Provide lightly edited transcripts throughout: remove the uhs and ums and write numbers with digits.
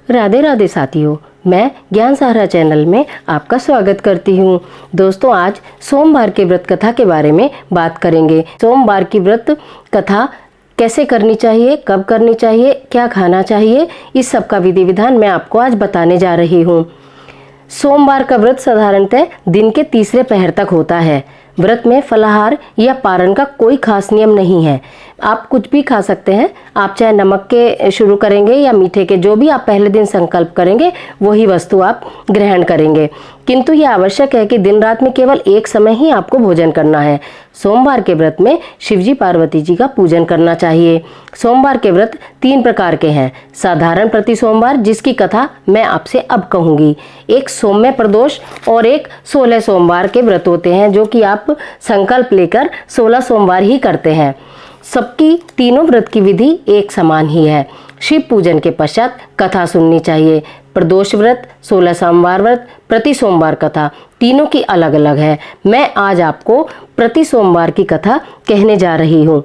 राधे राधे साथियों, मैं ज्ञान सहारा चैनल में आपका स्वागत करती हूँ। दोस्तों, आज सोमवार के व्रत कथा के बारे में बात करेंगे। सोमवार की व्रत कथा कैसे करनी चाहिए, कब करनी चाहिए, क्या खाना चाहिए, इस सब का विधि विधान मैं आपको आज बताने जा रही हूँ। सोमवार का व्रत साधारणतः दिन के तीसरे पहर तक होता है। व्रत में फलाहार या पारण का कोई खास नियम नहीं है। आप कुछ भी खा सकते हैं। आप चाहे नमक के शुरू करेंगे या मीठे के, जो भी आप पहले दिन संकल्प करेंगे वही वस्तु आप ग्रहण करेंगे। किंतु यह आवश्यक है कि दिन रात में केवल एक समय ही आपको भोजन करना है। सोमवार के व्रत में शिवजी पार्वती जी का पूजन करना चाहिए। सोमवार के व्रत 3 प्रकार के हैं। साधारण प्रति सोमवार, जिसकी कथा मैं आपसे अब कहूंगी। एक सौम्य प्रदोष और एक 16 सोमवार के व्रत होते हैं, जो कि आप संकल्प लेकर 16 सोमवार ही करते हैं। सबकी तीनों व्रत की विधि एक समान ही है। शिव पूजन के पश्चात कथा सुननी चाहिए। प्रदोष व्रत, 16 सोमवार व्रत, प्रति सोमवार कथा, तीनों की अलग अलग है। मैं आज आपको प्रति सोमवार की कथा कहने जा रही हूँ।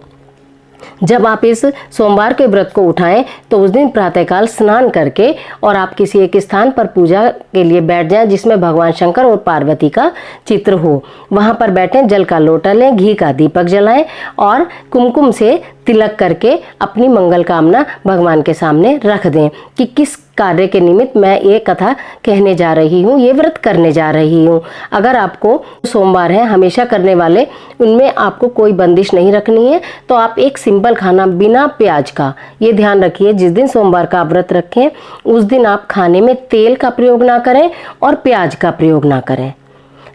जब आप इस सोमवार के व्रत को उठाएं तो उस दिन प्रातःकाल स्नान करके और आप किसी एक स्थान पर पूजा के लिए बैठ जाएं जिसमें भगवान शंकर और पार्वती का चित्र हो। वहां पर बैठें, जल का लोटा लें, घी का दीपक जलाएं और कुमकुम से तिलक करके अपनी मंगल कामना भगवान के सामने रख दें कि किस कार्य के निमित्त मैं ये कथा कहने जा रही हूँ, ये व्रत करने जा रही हूँ। अगर आपको सोमवार है हमेशा करने वाले, उनमें आपको कोई बंदिश नहीं रखनी है, तो आप एक सिंपल खाना बिना प्याज का, ये ध्यान रखिए, जिस दिन सोमवार का व्रत रखें उस दिन आप खाने में तेल का प्रयोग ना करें और प्याज का प्रयोग ना करें।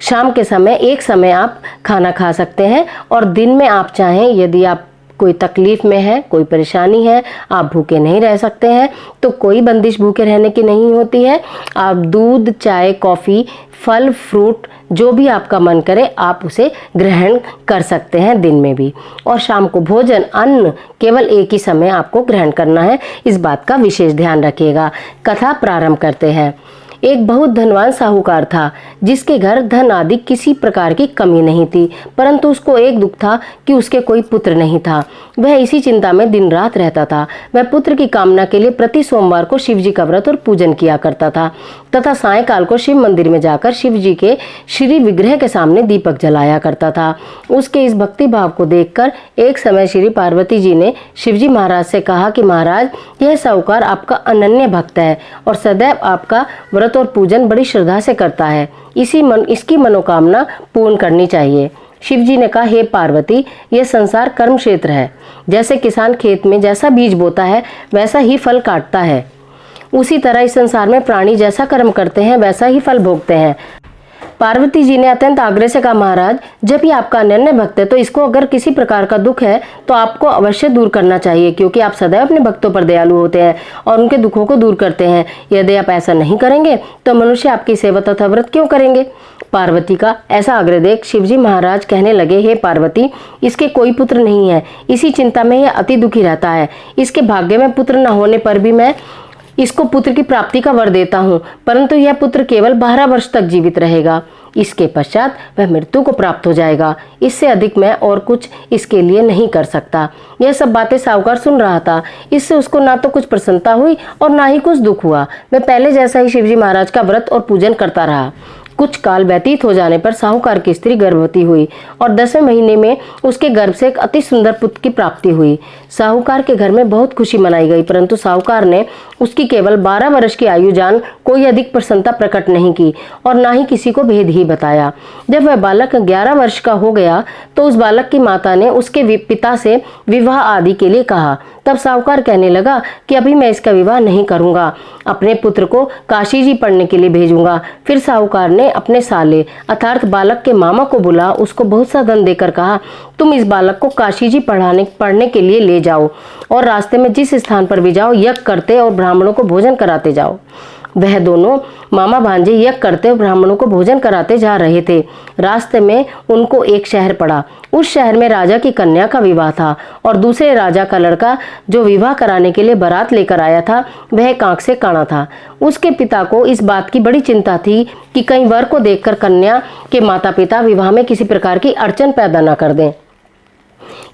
शाम के समय एक समय आप खाना खा सकते हैं और दिन में आप चाहें, यदि आप कोई तकलीफ में है, कोई परेशानी है, आप भूखे नहीं रह सकते हैं, तो कोई बंदिश भूखे रहने की नहीं होती है। आप दूध, चाय, कॉफ़ी, फल, फ्रूट, जो भी आपका मन करे आप उसे ग्रहण कर सकते हैं दिन में भी। और शाम को भोजन, अन्न केवल एक ही समय आपको ग्रहण करना है, इस बात का विशेष ध्यान रखिएगा। कथा प्रारंभ करते हैं। एक बहुत धनवान साहूकार था, जिसके घर धन आदि किसी प्रकार की कमी नहीं थी, परंतु उसको एक दुख था कि उसके कोई पुत्र नहीं था। वह इसी चिंता में दिन रात रहता था। वह पुत्र की कामना के लिए प्रति सोमवार को शिव जी का व्रत और पूजन किया करता था तथा सायंकाल को शिव मंदिर में जाकर शिव जी के श्री विग्रह के सामने दीपक जलाया करता था। उसके इस भक्ति भाव को देखकर एक समय श्री पार्वती जी ने शिवजी महाराज से कहा कि महाराज, यह साहूकार आपका अनन्य भक्त है और सदैव आपका व्रत और पूजन बड़ी श्रद्धा से करता है। इसकी मनोकामना पूर्ण करनी चाहिए। शिव जी ने कहा, हे पार्वती, यह संसार कर्म क्षेत्र है। जैसे किसान खेत में जैसा बीज बोता है वैसा ही फल काटता है, उसी तरह इस संसार में प्राणी जैसा कर्म करते हैं वैसा ही फल भोगते हैं। पार्वती जी ने अत्यंत आग्रह से कहा, महाराज, जब ये आपका अनन्य भक्त है तो इसको अगर किसी प्रकार का दुख है तो आपको अवश्य दूर करना चाहिए, क्योंकि आप सदैव अपने भक्तों पर दयालु होते हैं और उनके दुखों को दूर करते हैं। यदि आप ऐसा नहीं करेंगे तो मनुष्य आपकी सेवा तथा व्रत क्यों करेंगे। पार्वती का ऐसा आग्रह देख शिवजी महाराज कहने लगे, हे पार्वती, इसके कोई पुत्र नहीं है, इसी चिंता में यह अति दुखी रहता है। इसके भाग्य में पुत्र न होने पर भी मैं इसको पुत्र की प्राप्ति का वर देता हूँ, परंतु यह पुत्र केवल 12 वर्ष तक जीवित रहेगा। इसके पश्चात वह मृत्यु को प्राप्त हो जाएगा। इससे अधिक मैं और कुछ इसके लिए नहीं कर सकता। यह सब बातें साहूकार सुन रहा था। इससे उसको ना तो कुछ प्रसन्नता हुई और ना ही कुछ दुख हुआ। वह पहले जैसा ही शिवजी महाराज का व्रत और पूजन करता रहा। कुछ काल व्यतीत हो जाने पर साहूकार की स्त्री गर्भवती हुई और 10वें महीने में उसके गर्भ से एक अति सुंदर पुत्र की प्राप्ति हुई। साहूकार के घर में बहुत खुशी मनाई गई, परंतु साहूकार ने उसकी केवल 12 वर्ष की आयु जान कोई अधिक प्रसन्नता प्रकट नहीं की और ना ही किसी को भेद ही बताया। जब वह बालक 11 वर्ष का हो गया तो उस बालक की माता ने उसके पिता से विवाह आदि के लिए कहा। तब साहूकार कहने लगा कि अभी मैं इसका विवाह नहीं करूंगा, अपने पुत्र को काशी जी पढ़ने के लिए भेजूंगा। फिर साहूकार ने अपने साले अर्थात बालक के मामा को बुला उसको बहुत सा धन देकर कहा, तुम इस बालक को काशी जी पढ़ने के लिए ले जाओ और रास्ते में जिस स्थान पर भी जाओ यज्ञ करते और ब्राह्मणों को भोजन कराते जाओ। वह दोनों मामा भांजे यज्ञ करते और ब्राह्मणों को भोजन कराते जा रहे थे। रास्ते में उनको एक शहर पड़ा। उस शहर में राजा की कन्या का विवाह था और दूसरे राजा का लड़का जो विवाह कराने के लिए बारात लेकर आया था वह एक आंख से काना था। उसके पिता को इस बात की बड़ी चिंता थी कि कहीं वर को देखकर कन्या के माता पिता विवाह में किसी प्रकार की अड़चन पैदा न कर दें।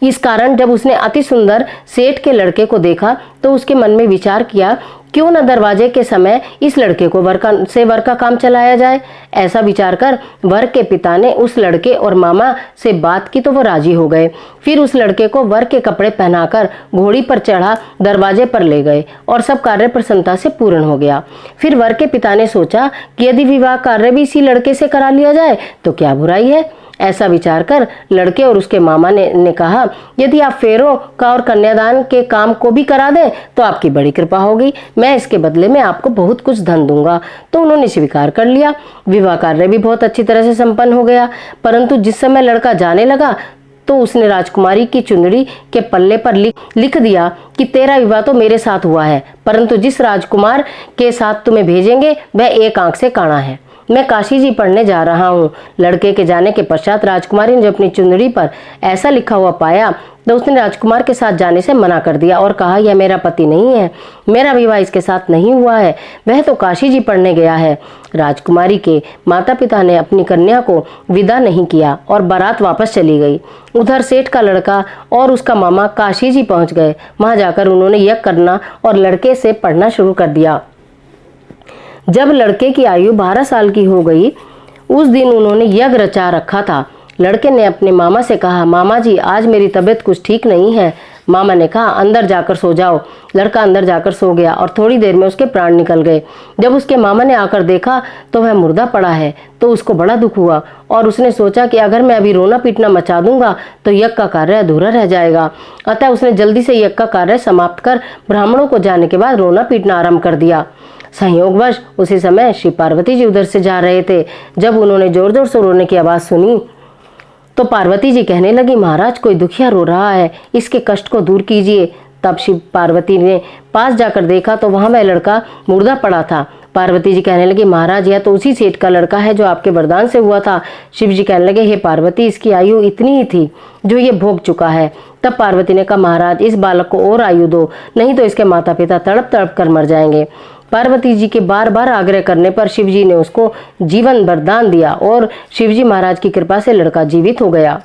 इस कारण जब उसने अति सुंदर सेठ के लड़के को देखा तो उसके मन में विचार किया, क्यों न दरवाजे के समय इस लड़के को वर का काम चलाया जाए। ऐसा विचार कर वर के पिता ने उस लड़के और मामा से बात की तो वो राजी हो गए। फिर उस लड़के को वर के कपड़े पहनाकर घोड़ी पर चढ़ा दरवाजे पर ले गए और सब कार्य प्रसन्नता से पूर्ण हो गया। फिर वर के पिता ने सोचा कि यदि विवाह कार्य भी इसी लड़के से करा लिया जाए तो क्या बुराई है। ऐसा विचार कर लड़के और उसके मामा ने कहा, यदि आप फेरों का और कन्यादान के काम को भी करा दें तो आपकी बड़ी कृपा होगी, मैं इसके बदले में आपको बहुत कुछ धन दूंगा। तो उन्होंने स्वीकार कर लिया। विवाह कार्य भी बहुत अच्छी तरह से संपन्न हो गया। परंतु जिस समय लड़का जाने लगा तो उसने राजकुमारी की चुनरी के पल्ले पर लिख दिया कि तेरा विवाह तो मेरे साथ हुआ है, परंतु जिस राजकुमार के साथ तुम्हें भेजेंगे वह एक आंख से काना है। मैं काशी जी पढ़ने जा रहा हूँ। लड़के के जाने के पश्चात राजकुमारी ने जब अपनी चुनरी पर ऐसा लिखा हुआ पाया तो उसने राजकुमार के साथ जाने से मना कर दिया और कहा, यह मेरा पति नहीं है, मेरा विवाह इसके साथ नहीं हुआ है, वह तो काशी जी पढ़ने गया है। राजकुमारी के माता पिता ने अपनी कन्या को विदा नहीं किया और बारात वापस चली गई। उधर सेठ का लड़का और उसका मामा काशी जी पहुंच गए। वहां जाकर उन्होंने यज्ञ करना और लड़के से पढ़ना शुरू कर दिया। जब लड़के की आयु 12 साल की हो गई, उस दिन उन्होंने यज्ञ रचा रखा था। लड़के ने अपने मामा से कहा, मामा जी आज मेरी तबीयत कुछ ठीक नहीं है। मामा ने कहा, अंदर जाकर सो जाओ। लड़का अंदर जाकर सो गया और थोड़ी देर में उसके प्राण निकल गए। जब उसके मामा ने आकर देखा तो वह मुर्दा पड़ा है तो उसको बड़ा दुख हुआ और उसने सोचा कि अगर मैं अभी रोना पीटना मचा दूंगा तो यज्ञ का कार्य अधूरा रह जाएगा। अतः उसने जल्दी से यज्ञ का कार्य समाप्त कर ब्राह्मणों को जाने के बाद रोना पीटना आरंभ कर दिया। संयोगवश उसी समय श्री पार्वती जी उधर से जा रहे थे। जब उन्होंने जोर जोर से रोने की आवाज सुनी तो पार्वती जी कहने लगी, महाराज कोई दुखिया रो रहा है, इसके कष्ट को दूर कीजिए। तब शिव पार्वती ने पास जाकर देखा तो वहां वह लड़का मुर्दा पड़ा था। पार्वती जी कहने लगी, महाराज यह तो उसी सेठ का लड़का है जो आपके वरदान से हुआ था। शिव जी कहने लगे, हे पार्वती इसकी आयु इतनी ही थी जो ये भोग चुका है। तब पार्वती ने कहा, महाराज इस बालक को और आयु दो, नहीं तो इसके माता पिता तड़प तड़प कर मर जाएंगे। पार्वती जी के बार बार आग्रह करने पर शिव जी ने उसको जीवन वरदान दिया और शिव जी महाराज की कृपा से लड़का जीवित हो गया।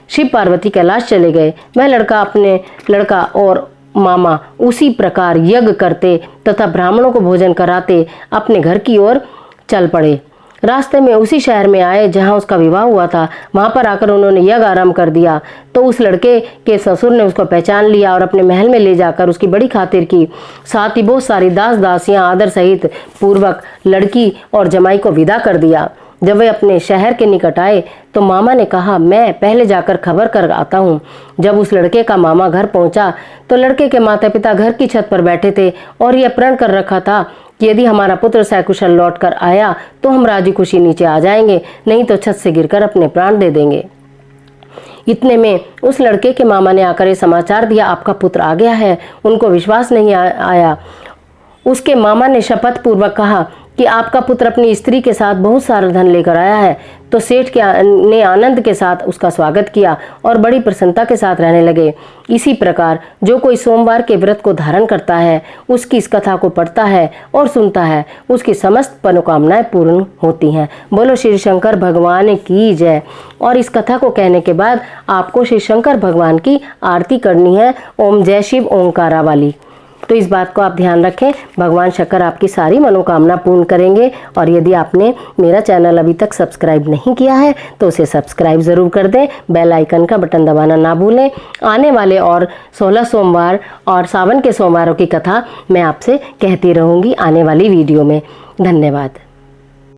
शिव पार्वती कैलाश चले गए। वह लड़का और मामा उसी प्रकार यज्ञ करते तथा ब्राह्मणों को भोजन कराते अपने घर की ओर चल पड़े। रास्ते में उसी शहर में आए जहां उसका विवाह हुआ था। वहां पर आकर उन्होंने यज्ञ आरंभ कर दिया तो उस लड़के के ससुर ने उसको पहचान लिया और अपने महल में ले जाकर उसकी बड़ी खातिर की। साथ ही बहुत सारी दास दासियां आदर सहित पूर्वक लड़की और जमाई को विदा कर दिया। जब वे अपने शहर के निकट आए तो मामा ने कहा, मैं पहले जाकर खबर कर आता हूँ। जब उस लड़के का मामा घर पहुंचा तो लड़के के माता पिता घर की छत पर बैठे थे और यह प्रण कर रखा था कि यदि हमारा पुत्र सकुशल लौट कर आया तो हम राजी खुशी नीचे आ जाएंगे, नहीं तो छत से गिरकर अपने प्राण दे देंगे। इतने में उस लड़के के मामा ने आकर ये समाचार दिया, आपका पुत्र आ गया है। उनको विश्वास नहीं आया। उसके मामा ने शपथ पूर्वक कहा कि आपका पुत्र अपनी स्त्री के साथ बहुत सारा धन लेकर आया है। तो सेठ ने आनंद के साथ उसका स्वागत किया और बड़ी प्रसन्नता के साथ रहने लगे। इसी प्रकार जो कोई सोमवार के व्रत को धारण करता है, उसकी इस कथा को पढ़ता है और सुनता है, उसकी समस्त मनोकामनाएं पूर्ण होती हैं। बोलो श्री शंकर भगवान की जय। और इस कथा को कहने के बाद आपको श्री शंकर भगवान की आरती करनी है, ओम जय शिव ओंकारा वाली। तो इस बात को आप ध्यान रखें, भगवान शंकर आपकी सारी मनोकामना पूर्ण करेंगे। और यदि आपने मेरा चैनल अभी तक सब्सक्राइब नहीं किया है तो उसे सब्सक्राइब ज़रूर कर दें, बेल आइकन का बटन दबाना ना भूलें। आने वाले और 16 सोमवार और सावन के सोमवारों की कथा मैं आपसे कहती रहूँगी आने वाली वीडियो में। धन्यवाद।